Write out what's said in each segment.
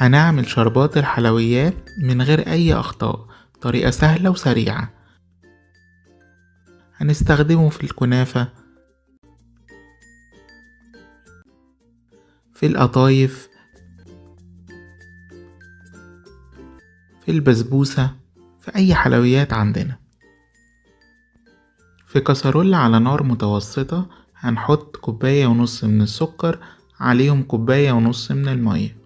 هنعمل شربات الحلويات من غير أي أخطاء، طريقة سهلة وسريعة. هنستخدمه في الكنافة، في القطايف، في البسبوسة، في أي حلويات عندنا. في كسرولة على نار متوسطة هنحط 1.5 كوباية من السكر، عليهم 1.5 كوباية من المية.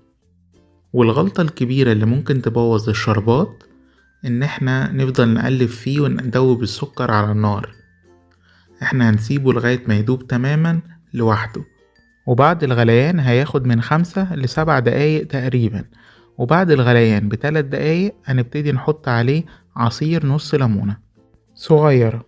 والغلطة الكبيرة اللي ممكن تبوظ الشربات ان احنا نفضل نقلب فيه وندوب السكر على النار. احنا هنسيبه لغاية ما يدوب تماما لوحده، وبعد الغليان هياخد من 5 ل7 دقايق تقريبا، وبعد الغليان ب3 دقايق هنبتدي نحط عليه عصير نص ليمونة صغيرة.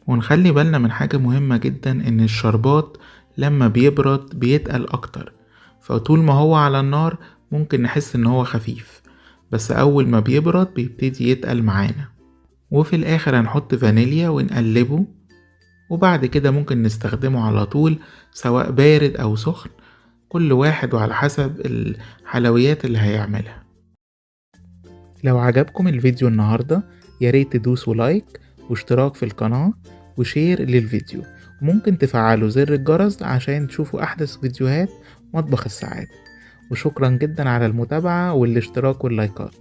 ونخلي بالنا من حاجة مهمة جدا، ان الشربات لما بيبرد بيتقل اكتر، فطول ما هو على النار ممكن نحس ان هو خفيف، بس اول ما بيبرد بيبتدي يتقل معانا. وفي الاخر هنحط فانيليا ونقلبه، وبعد كده ممكن نستخدمه على طول سواء بارد او سخن، كل واحد وعلى حسب الحلويات اللي هيعملها. لو عجبكم الفيديو النهاردة ياريت تدوسوا لايك واشتراك في القناة وشير للفيديو، وممكن تفعلوا زر الجرس عشان تشوفوا أحدث فيديوهات مطبخ السعادة. وشكرا جدا على المتابعة والاشتراك واللايكات.